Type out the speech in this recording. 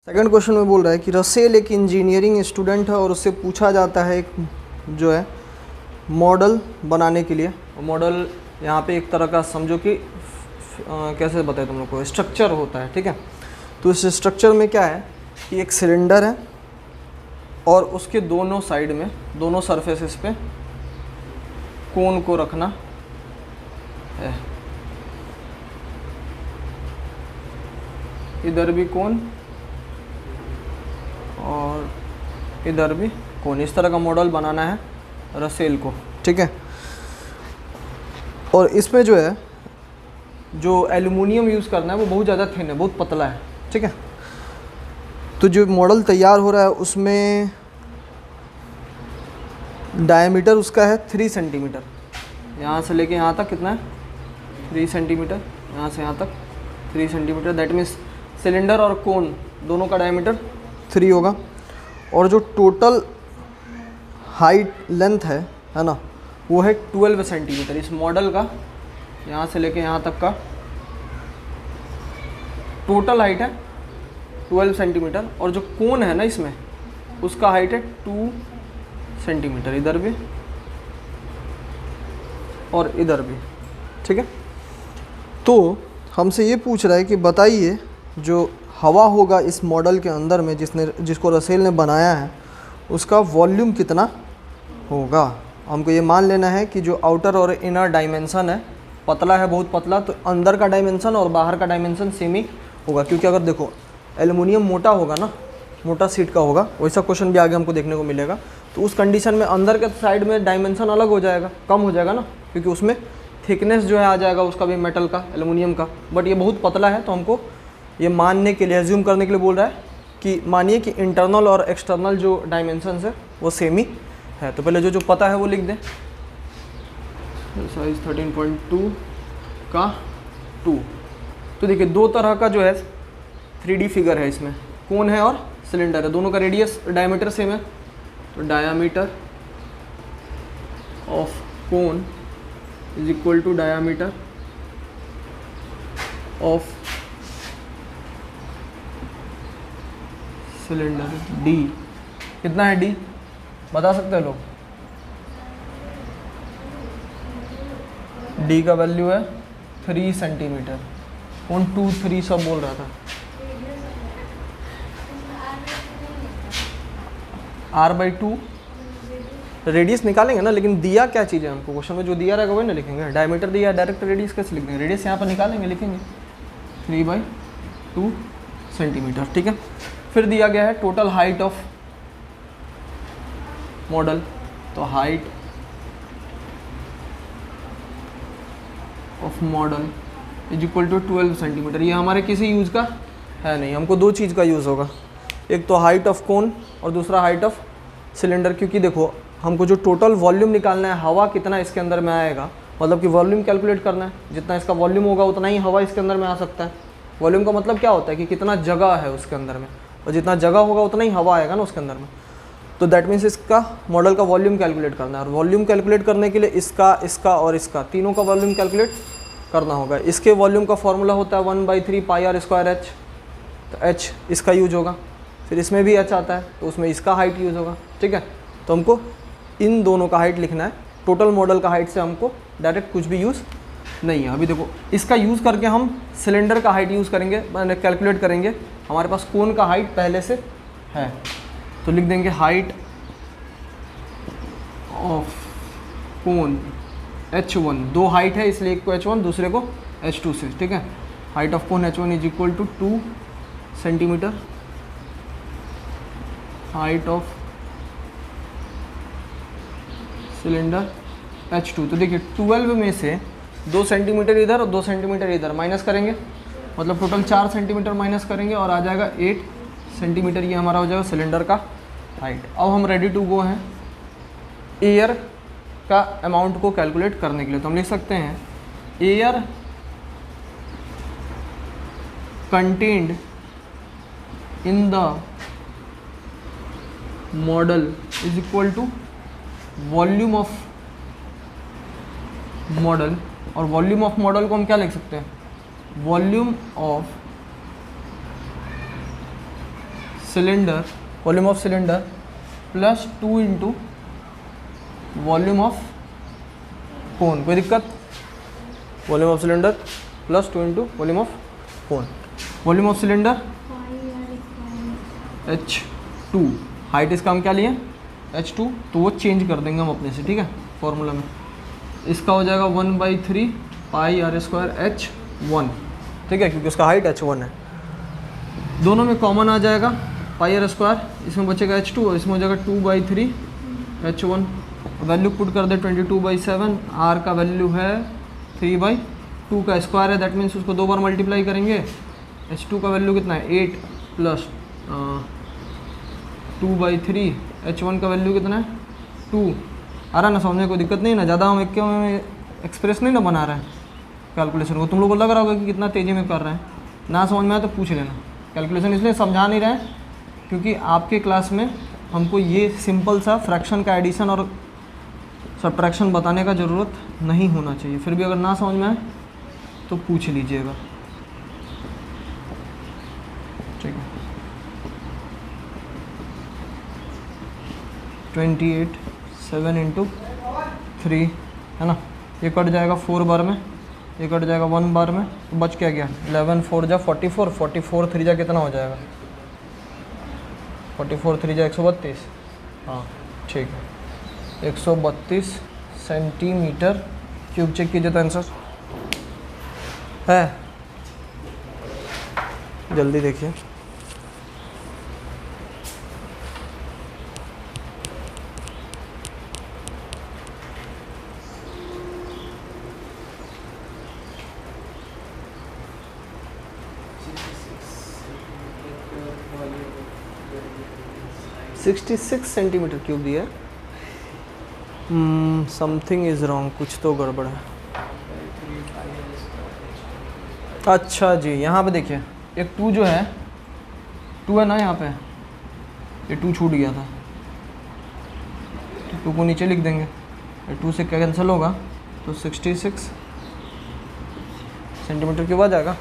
Second question में बोल रहा है कि रसेल एक इंजीनियरिंग स्टूडेंट है और उससे पूछा जाता है एक जो है मॉडल बनाने के लिए। मॉडल यहाँ पे एक तरह का समझो कि कैसे बताए तुम लोग को, स्ट्रक्चर होता है, ठीक है। तो इस स्ट्रक्चर में क्या है कि एक सिलेंडर है और उसके दोनों साइड में, दोनों सरफेसेस पे कोन को रखना है। इधर भी कोन और इधर भी कोन, इस तरह का मॉडल बनाना है रसेल को, ठीक है। और इसमें जो है जो एल्युमिनियम यूज़ करना है वो बहुत ज़्यादा थिन है, बहुत पतला है, ठीक है। तो जो मॉडल तैयार हो रहा है उसमें डायमीटर उसका है 3 सेंटीमीटर। यहाँ से लेके यहाँ तक कितना है 3 सेंटीमीटर, यहाँ से यहाँ तक 3 सेंटीमीटर। दैट मीन्स सिलेंडर और कोन दोनों का डायमीटर 3 होगा। और जो टोटल हाइट लेंथ है ना, वो है 12 सेंटीमीटर। इस मॉडल का यहाँ से लेके यहाँ तक का टोटल हाइट है 12 सेंटीमीटर। और जो कोन है ना इसमें, उसका हाइट है 2 सेंटीमीटर, इधर भी और इधर भी, ठीक है। तो हमसे ये पूछ रहा है कि बताइए जो हवा होगा इस मॉडल के अंदर में जिसको रसेल ने बनाया है, उसका वॉल्यूम कितना होगा। हमको ये मान लेना है कि जो आउटर और इनर डायमेंशन है, पतला है, बहुत पतला, तो अंदर का डायमेंशन और बाहर का डायमेंशन सेम ही होगा। क्योंकि अगर देखो एल्युमिनियम मोटा होगा ना, मोटा सीट का होगा, वैसा क्वेश्चन भी आगे हमको देखने को मिलेगा। तो उस कंडीशन में अंदर के साइड में डायमेंशन अलग हो जाएगा, कम हो जाएगा ना, क्योंकि उसमें थिकनेस जो है आ जाएगा उसका भी, मेटल का, एल्युमिनियम का। बट ये बहुत पतला है, तो हमको ये मानने के लिए, एज्यूम करने के लिए बोल रहा है कि मानिए कि इंटरनल और एक्सटर्नल जो डायमेंशंस है वो सेम ही है। तो पहले जो पता है वो लिख दें। साइज 13.2 का 2। तो देखिए दो तरह का जो है 3D फिगर है इसमें, कोन है और सिलेंडर है, दोनों का रेडियस डायमीटर सेम है। तो diameter of cone is equal to diameter of cylinder, D. कितना है डी बता सकते हो लोग? डी का वैल्यू है 3 सेंटीमीटर। कौन 2 3 सब बोल रहा था? r/2 रेडियस निकालेंगे ना, लेकिन दिया क्या चीज़ है हमको क्वेश्चन में, जो दिया रहेगा वही ना लिखेंगे। डायमीटर दिया, डायरेक्ट रेडियस कैसे लिख देंगे? रेडियस यहाँ पर निकालेंगे, लिखेंगे 3/2 सेंटीमीटर, ठीक है। फिर दिया गया है टोटल हाइट ऑफ मॉडल। तो height of model is equal to 12 centimetre. ये हमारे किसी यूज़ का है नहीं, हमको दो चीज़ का यूज़ होगा, एक तो हाइट ऑफ कोन और दूसरा हाइट ऑफ सिलेंडर। क्योंकि देखो हमको जो टोटल वॉल्यूम निकालना है, हवा कितना इसके अंदर में आएगा, मतलब कि वॉल्यूम कैलकुलेट करना है। जितना इसका वॉल्यूम होगा उतना ही हवा इसके अंदर में आ सकता है। वॉल्यूम का मतलब क्या होता है कि कितना जगह है उसके अंदर में, और जितना जगह होगा उतना ही हवा आएगा ना उसके अंदर में। तो दैट मीन्स इसका मॉडल का वॉल्यूम कैलकुलेट करना है। और वॉल्यूम कैलकुलेट करने के लिए इसका, इसका और इसका तीनों का वॉल्यूम कैलकुलेट करना होगा। इसके वॉल्यूम का फॉर्मूला होता है 1/3 πr²h। तो h इसका यूज होगा। फिर इसमें भी h आता है, तो उसमें इसका हाइट यूज़ होगा, ठीक है। तो हमको इन दोनों का हाइट लिखना है। टोटल मॉडल का हाइट से हमको डायरेक्ट कुछ भी यूज़ नहीं है। अभी देखो इसका यूज़ करके हम सिलेंडर का हाइट यूज़ करेंगे, मैंने कैलकुलेट करेंगे। हमारे पास कोन का हाइट पहले से है, तो लिख देंगे हाइट ऑफ कोन h1। दो हाइट है इसलिए एक को h1 दूसरे को h2 से, ठीक है। Height of cone h1 is equal to 2 centimetre. Height of cylinder h2। तो देखिए 12 में से 2 सेंटीमीटर इधर और 2 सेंटीमीटर इधर माइनस करेंगे, मतलब टोटल 4 सेंटीमीटर माइनस करेंगे और आ जाएगा 8 सेंटीमीटर। ये हमारा हो जाएगा सिलेंडर का हाइट। अब हम रेडी टू गो हैं एयर का अमाउंट को कैलकुलेट करने के लिए। तो हम लिख सकते हैं air contained in the model is equal to volume of model. और वॉल्यूम ऑफ मॉडल को हम क्या लिख सकते हैं? Volume of cylinder, volume of cylinder plus 2 into volume of cone. कोई दिक्कत? Volume of cylinder plus 2 into volume of cone. Volume of cylinder H2, height इसका हम क्या लिए H2, तो वो चेंज कर देंगे हम अपने से, ठीक है, फॉर्मूला में। इसका हो जाएगा 1/3 पाई r स्क्वायर H1, ठीक है, क्योंकि उसका हाइट H1 है। दोनों में कॉमन आ जाएगा पाई r स्क्वायर, इसमें बचेगा H2 और इसमें हो जाएगा 2/3 H1। वैल्यू पुट कर दे 22/7, r का वैल्यू है 3/2 का स्क्वायर है, दैट मीन्स उसको 2 बार मल्टीप्लाई करेंगे। H2 का वैल्यू कितना है 8 प्लस 2/3, H1 का वैल्यू कितना है 2। आ रहा ना समझ में? कोई दिक्कत नहीं ना? ज़्यादा हम एक एक्सप्रेस नहीं ना बना रहे हैं कैलकुलेशन को। तुम लोग को लग रहा होगा कि कितना तेज़ी में कर रहे हैं, ना समझ में आए तो पूछ लेना। कैलकुलेशन इसलिए समझा नहीं रहे हैं क्योंकि आपके क्लास में हमको ये सिंपल सा फ्रैक्शन का एडिशन और सब्ट्रैक्शन बताने का ज़रूरत नहीं होना चाहिए। फिर भी अगर ना समझ में आए तो पूछ लीजिएगा, ठीक है। 28 7 इंटू 3 है ना, ये कट जाएगा 4 बार में, ये कट जाएगा 1 बार में, तो बच क्या गया 11 4 जा 44, 44 3 जा कितना हो जाएगा 44 3 जा 132, हाँ ठीक है, 132 सेंटीमीटर क्यूब। चेक कीजिए तो आंसर है, जल्दी देखिए। सिक्सटी 66 सेंटीमीटर क्यूब दिया। समथिंग इज़ रॉन्ग, कुछ तो गड़बड़ है। अच्छा जी, यहाँ पे देखिए एक 2 जो है 2 है ना, यहाँ पे ये 2 छूट गया था, तो 2 को नीचे लिख देंगे, 2 से क्या कैंसिल होगा, तो 66 सेंटीमीटर क्यूब आ जाएगा।